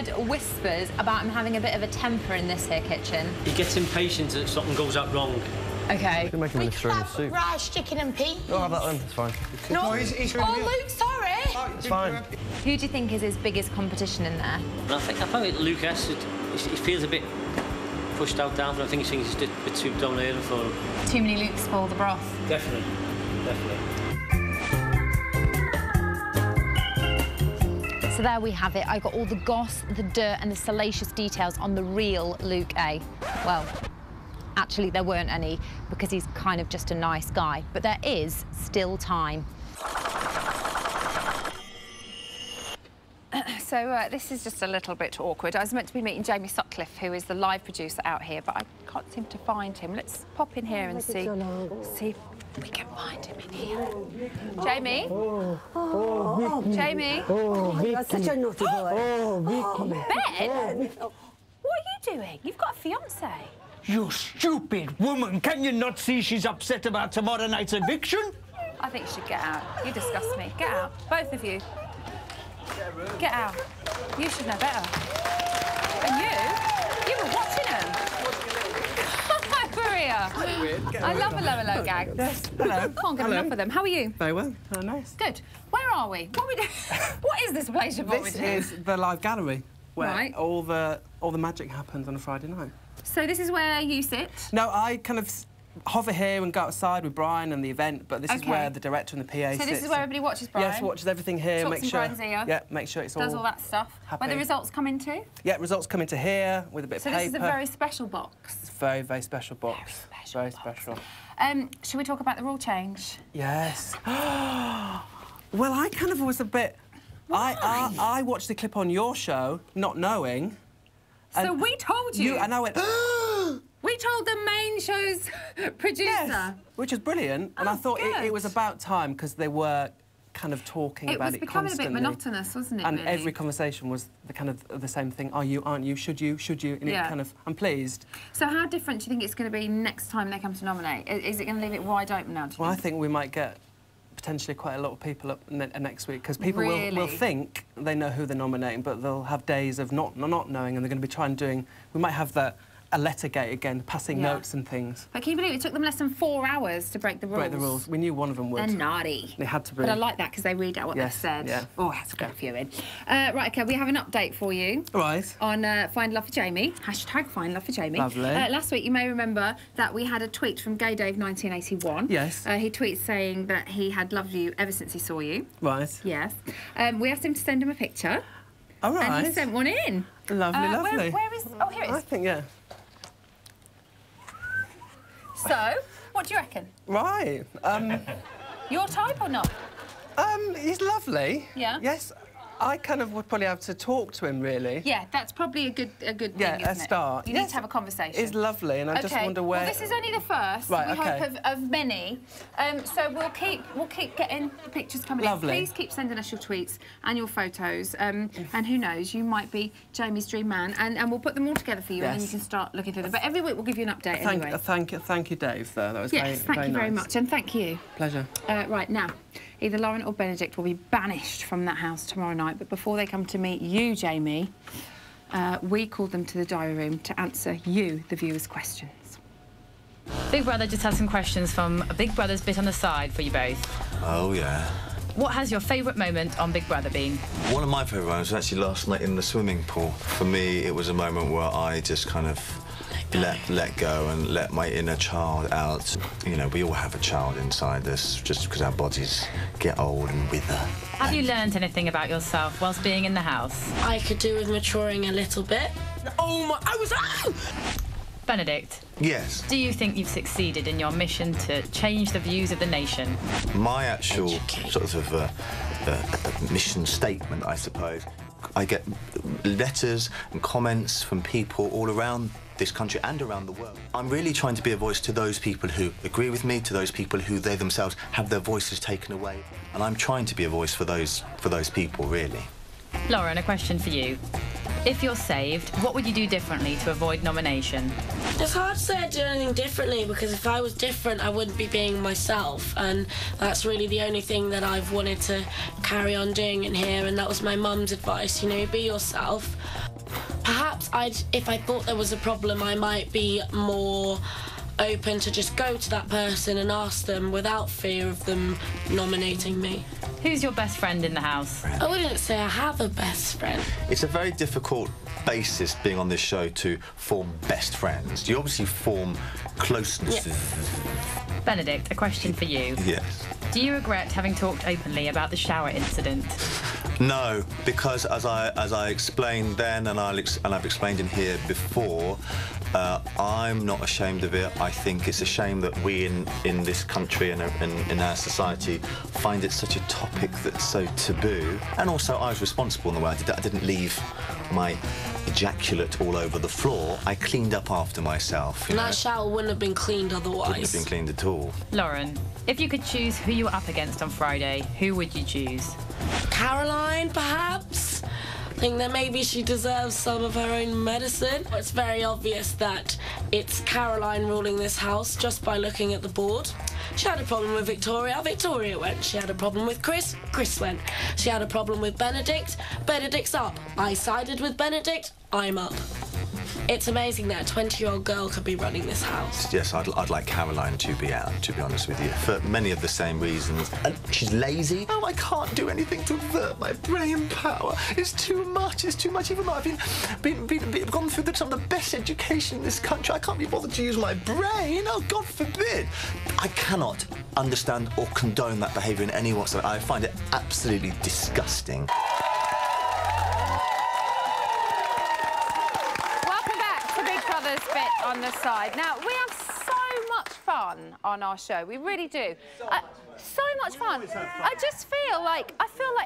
heard whispers about him having a bit of a temper in this here kitchen. He gets impatient that something goes out wrong. OK. You can make him a string of soup. Rice, chicken and peas. I'll have that then, it's fine. No, he's oh, Luke, sorry. It's fine. Who do you think is his biggest competition in there? I probably Luke S. He feels a bit pushed out down, but I think he thinks he's a bit too dominating for him. Too many Lukes spoil the broth. Definitely. So there we have it. I got all the goss, the dirt and the salacious details on the real Luke A. Well, actually there weren't any because he's kind of just a nice guy. But there is still time. So this is just a little bit awkward. I was meant to be meeting Jamie Sutcliffe, who is the live producer out here, but I can't seem to find him. Let's pop in here and see if we can find him in here. Jamie? Jamie? You're such a naughty boy. Ben? What are you doing? You've got a fiancé. You stupid woman! Can you not see she's upset about tomorrow night's eviction? I think you should get out. You disgust me. Get out. Both of you. Get out. You should know better. And you were watching him. Hi, Maria. I love a low gag. Yes, hello. Can't get enough of them. How are you? Very well. Oh, nice. Good. Where are we? What are we doing? What is this place you've brought me This to? is the live gallery where Right. all the magic happens on a Friday night. So this is where you sit? No, I kind of hover here and go outside with Brian and the event, but this is Okay. where the director and the PA So this is where everybody watches Brian? Yes, watches everything here. Talks make in sure. Brian's ear. Yeah, make sure it's all. Does all that stuff. happy. Where the results come into? Yeah, results come into here with a bit So of paper. this is a very special box. It's a very, very special box. Very special. Should we talk about the rule change? Yes. Well, I kind of was a bit. Why? I watched the clip on your show, not knowing. So we told you. And I went. We told the main show's producer. Yes, which is brilliant, and I thought good. it was about time because they were kind of talking about it becoming constantly. a bit monotonous, wasn't it? And really? every conversation was the kind of the same thing. Are you? Aren't you? Should you? Should you? And Yeah. it kind of. I'm pleased. So how different do you think it's going to be next time they come to nominate? Is it going to leave it wide open now? Do you Well, I think? think we might get potentially quite a lot of people up next week because people Really? will think they know who they're nominating, but they'll have days of not knowing, and they're going to be trying doing. We might have a lettergate again, passing notes and things. But can you believe it took them less than 4 hours to break the rules? Break the rules. We knew one of them would. They're naughty. They had to be. But I like that because they read out what they've said. yeah. Oh, that's a good viewing. Right, OK, we have an update for you. Right. On Find Love for Jamie. # Find Love for Jamie. Lovely. Last week, you may remember that we had a tweet from Gay Dave 1981. Yes. He tweets saying that he had loved you ever since he saw you. Right. Yes. We asked him to send him a picture. All right. And he sent one in. Lovely, lovely. Where is... Oh, here it I is. think, yeah. So, what do you reckon? Right. Your type or not? He's lovely. Yeah. Yes. I kind of would probably have to talk to him, really. Yeah, that's probably a good thing, Yeah, isn't a start. It? You need Yes. to have a conversation. He's lovely, and I just wonder where. Well, this is only the first. Right, we okay. hope of many. So we'll keep getting the pictures coming Lovely. in. Please keep sending us your tweets and your photos. And who knows, you might be Jamie's dream man, and we'll put them all together for you, and then you Yes. can start looking through them. But every week we'll give you an update anyway. Thank you, Dave. Though that was Yes, thank you very nice. much, and thank you. Pleasure. Right, now, either Lauren or Benedict will be banished from that house tomorrow night, but before they come to meet you, Jamie, we called them to the diary room to answer you, the viewers' questions. Big Brother just has some questions from Big Brother's Bit on the Side for you both. Oh, yeah. What has your favourite moment on Big Brother been? One of my favourite moments was actually last night in the swimming pool. For me, it was a moment where I just kind of let go and let my inner child out. You know, we all have a child inside us just because our bodies get old and wither. Have you learned anything about yourself whilst being in the house? I could do with maturing a little bit. Oh my! I was. Benedict, Yes. do you think you've succeeded in your mission to change the views of the nation? My actual sort of mission statement, I suppose. I get letters and comments from people all around this country and around the world. I'm really trying to be a voice to those people who agree with me, to those people who they themselves have their voices taken away. And I'm trying to be a voice for those people, really. Lauren, a question for you. If you're saved, what would you do differently to avoid nomination? It's hard to say I'd do anything differently, because if I was different, I wouldn't be being myself, and that's really the only thing that I've wanted to carry on doing in here, and that was my mum's advice, you know, be yourself. Perhaps if I thought there was a problem, I might be more open to just go to that person and ask them without fear of them nominating me. Who's your best friend in the house? I wouldn't say I have a best friend. It's a very difficult basis being on this show to form best friends. You obviously form closeness. Yeah. Benedict, a question for you. Yes. Do you regret having talked openly about the shower incident? No, because as I explained then, and I've explained in here before, I'm not ashamed of it. I think it's a shame that we in this country and in our society find it such a topic that's so taboo. And also, I was responsible in the way I did that. I didn't leave my ejaculate all over the floor. I cleaned up after myself. And that shower wouldn't have been cleaned otherwise. Wouldn't have been cleaned at all. Lauren, if you could choose who you were up against on Friday, who would you choose? Caroline, perhaps? I think that maybe she deserves some of her own medicine. It's very obvious that it's Caroline ruling this house just by looking at the board. She had a problem with Victoria, Victoria went. She had a problem with Chris, Chris went. She had a problem with Benedict, Benedict's up. I sided with Benedict, I'm up. It's amazing that a 20-year-old girl could be running this house. Yes, I'd like Caroline to be out, to be honest with you, for many of the same reasons. And she's lazy. Oh, I can't do anything to avert my brain power. It's too much, even though I've gone through some of the best education in this country. I can't be bothered to use my brain. Oh, God forbid. I cannot understand or condone that behaviour in any whatsoever. I find it absolutely disgusting. Bit on the side. Now, we have so much fun on our show. We really do. So much fun. I feel like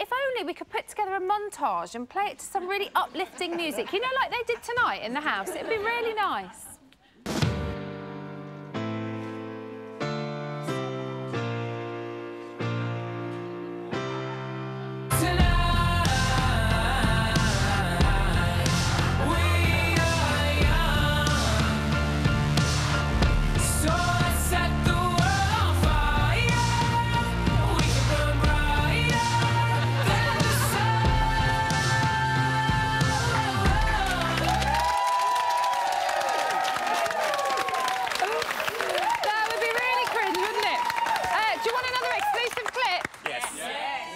if only we could put together a montage and play it to some really uplifting music, you know, like they did tonight in the house. It'd be really nice.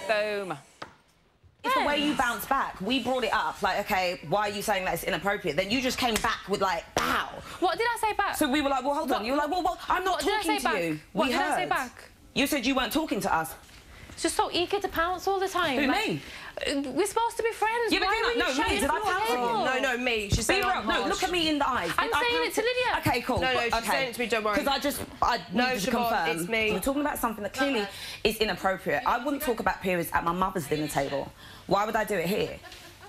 Boom. It's the way you bounce back. We brought it up, like, OK, why are you saying that it's inappropriate? Then you just came back with, like, pow. What did I say back? So we were like, well, hold on. You were like, well, I'm not talking to you. What did I say back? You said you weren't talking to us. It's just so eager to pounce all the time. Who, me? We're supposed to be friends. Yeah, but me, did I pounce on you? No, me. She's saying I'm harsh. No, look at me in the eyes. I'm saying it to Lydia. OK, cool. No, she's saying it to me, don't worry. Because I need to confirm. It's me. We're talking about something that clearly is inappropriate. I wouldn't talk about periods at my mother's dinner table. Why would I do it here?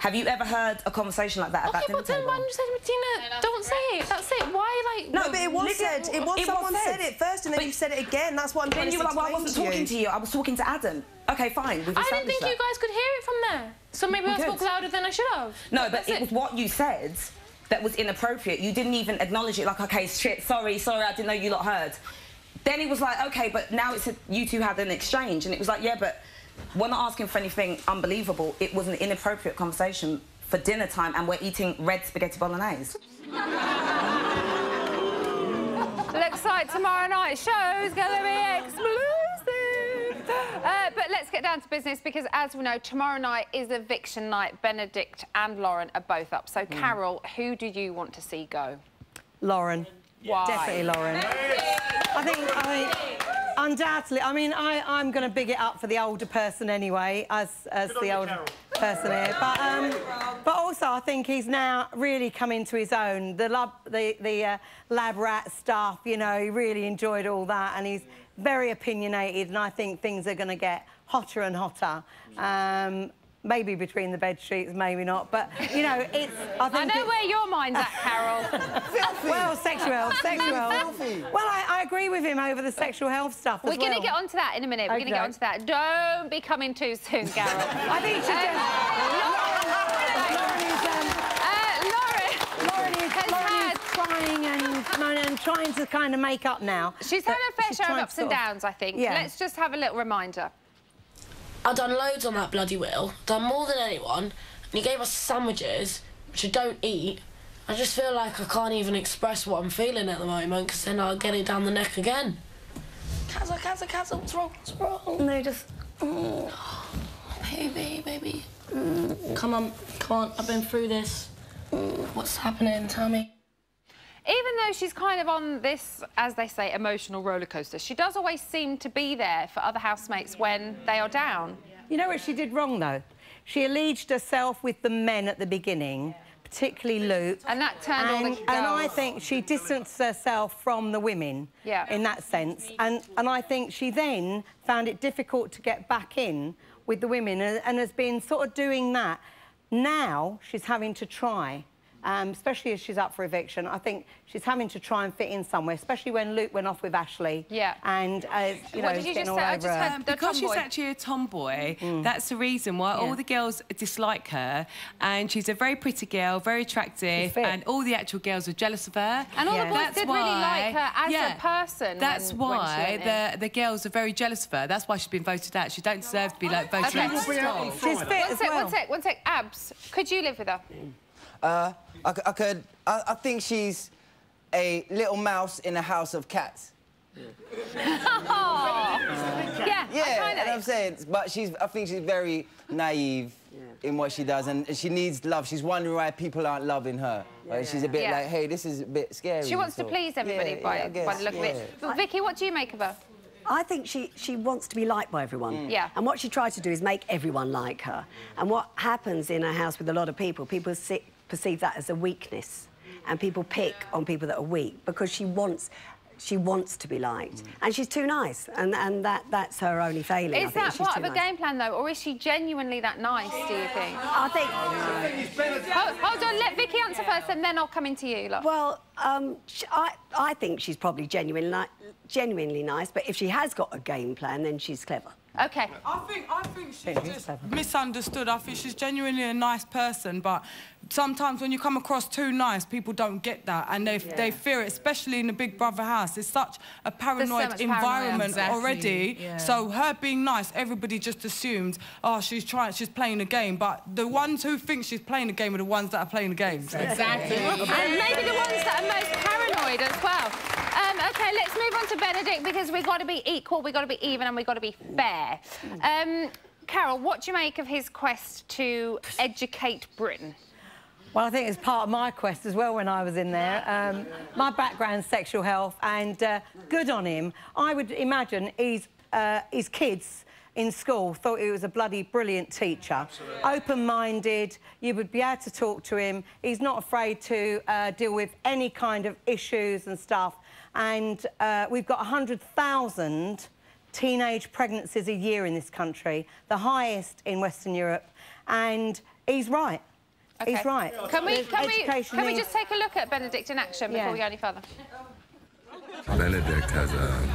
Have you ever heard a conversation like that at that dinner table? Okay, but then one said, Martina, don't say it. That's it. Why, like... No, but it was said. It was someone said it first, and then you said it again. That's what I'm trying to explain to you. Then you were like, well, I wasn't talking to you. I was talking to Adam. OK, fine, we've established I didn't think you guys could hear it from there. So maybe I spoke louder than I should have. No, but it was what you said that was inappropriate. You didn't even acknowledge it, like, OK, shit, sorry, I didn't know you lot heard. Then it was like, OK, but now it's you two had an exchange, and it was like, yeah, but we're not asking for anything unbelievable. It was an inappropriate conversation for dinner time, and we're eating red spaghetti bolognese. Looks like tomorrow night's show is going to be explosive. But let's get down to business, because as we know, tomorrow night is eviction night. Benedict and Lauren are both up. So, Carol, who do you want to see go? Lauren. Why? Definitely Lauren. I think undoubtedly. I mean, I'm going to big it up for the older person anyway, as the older person here. But also, I think he's now really come into his own. The lab rat stuff, you know, he really enjoyed all that, and he's very opinionated, and I think things are going to get hotter and hotter. Maybe between the bed sheets, maybe not, but, you know, it's... I know where your mind's at, Carol. Well, sexual health. Well, I agree with him over the sexual health stuff as We're going to get onto that in a minute. We're going to get onto that. Don't be coming too soon, Carol. I think you should to kind of make up now. She's had a fair share of ups and downs, I think. Yeah. Let's just have a little reminder. I've done loads on that bloody wheel, done more than anyone, and he gave us sandwiches, which I don't eat. I just feel like I can't even express what I'm feeling at the moment, because then I'll get it down the neck again. Kazza, what's wrong? No, just... Baby. Come on, I've been through this. What's happening? Tell me. Even though she's kind of on this, as they say, emotional roller coaster, she does always seem to be there for other housemates when they are down. You know what she did wrong, though? She alleged herself with the men at the beginning, particularly Luke. And that turned all the girls. And I think she distanced herself from the women, in that sense. And I think she then found it difficult to get back in with the women and has been sort of doing that. Now she's having to try. Especially as she's up for eviction, I think she's having to try and fit in somewhere, especially when Luke went off with Ashley. Yeah. And, you know, what did you getting just all say? over her. Because she's actually a tomboy, that's the reason why all the girls dislike her. And she's a very pretty girl, very attractive, and all the actual girls are jealous of her. And all the boys did really like her as a person. That's why the girls are very jealous of her. That's why she's been voted out. She don't deserve to be like voted out. She's fit as well. One sec. Abs, could you live with her? I could. I think she's a little mouse in a house of cats. Yeah, and I'm saying, but I think she's very naive in what she does, and she needs love. She's wondering why people aren't loving her. She's a bit like, hey, this is a bit scary. She wants to please everybody by the look of it. But Vicky, what do you make of her? I think she wants to be liked by everyone. Yeah. And what she tries to do is make everyone like her. And what happens in a house with a lot of people perceive that as a weakness, and people pick on people that are weak because she wants to be liked, and she's too nice, and that's her only failing. Is that part of a game plan though, or is she genuinely that nice? Do you think? I think. Hold on, let Vicky answer first, and then I'll come into you. Look. Well, I think she's probably genuinely nice, but if she has got a game plan, then she's clever. OK. I think she's just misunderstood. I think she's genuinely a nice person, but sometimes when you come across too nice, people don't get that, and they fear it, especially in the Big Brother house. There's such a paranoid environment already. Yeah. So her being nice, everybody just assumes, oh, she's playing a game, but the ones who think she's playing a game are the ones that are playing the games. Exactly. And maybe the ones that are most paranoid as well. OK, let's move on to Benedict, because we've got to be equal, we've got to be even, and we've got to be fair. Carol, what do you make of his quest to educate Britain? Well, I think it's part of my quest as well when I was in there. My background's sexual health, and good on him. I would imagine his kids in school thought he was a bloody brilliant teacher. Open-minded, you would be able to talk to him. He's not afraid to deal with any kind of issues and stuff. And we've got 100,000 teenage pregnancies a year in this country, the highest in Western Europe, and he's right. Okay. He's right. Can we just take a look at Benedict in action before we go any further? Benedict has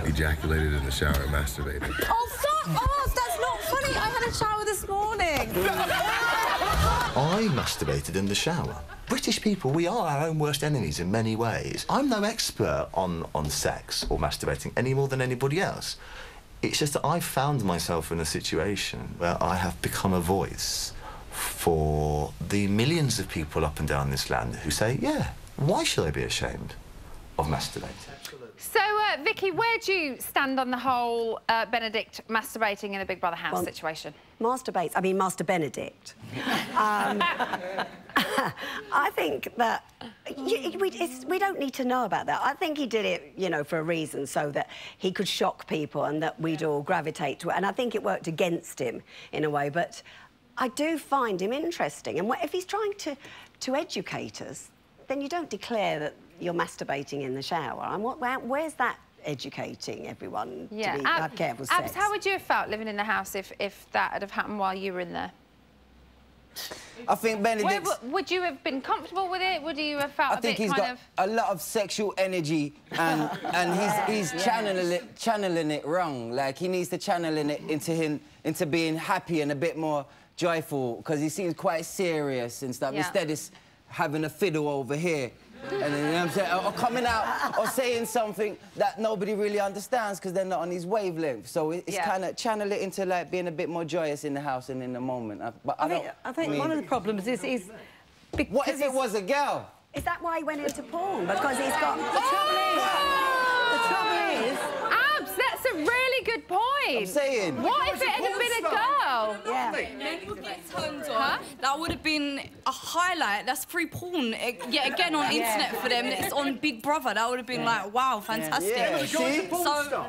ejaculated in the shower and masturbated. Oh, fuck off! That's not funny! I had a shower this morning. I masturbated in the shower. British people, we are our own worst enemies in many ways. I'm no expert on sex or masturbating any more than anybody else. It's just that I've found myself in a situation where I have become a voice for the millions of people up and down this land who say, yeah, why should I be ashamed of masturbating? So, Vicky, where do you stand on the whole Benedict masturbating in a Big Brother house situation? Master Benedict. I think that we don't need to know about that. I think he did it, you know, for a reason, so that he could shock people and that we'd all gravitate to it. And I think it worked against him in a way, but I do find him interesting. And if he's trying to educate us, then you don't declare that you're masturbating in the shower. And where's that educating everyone to have careful sex? Abs, how would you have felt living in the house if that had have happened while you were in there? I think Benedict... Would you have been comfortable with it? Would you have felt I think he's got a lot of sexual energy, and he's channeling it wrong. Like, he needs to channel it into being happy and a bit more joyful, because he seems quite serious and stuff. Instead, it's having a fiddle over here. And then, you know what I'm saying? Or coming out or saying something that nobody really understands because they're not on his wavelength. So it's kind of channel it into, like, being a bit more joyous in the house and in the moment. But I think one of the problems is what if it was a girl? Is that why he went into porn? Because he's got... The trouble is... Abs, that's a really good point. I'm saying. What if it had been a girl? Yeah. Men would get turned on. That would have been a highlight. That's free porn. Yet again on internet for them. It's on Big Brother. That would have been like, wow, fantastic. Yeah. See? So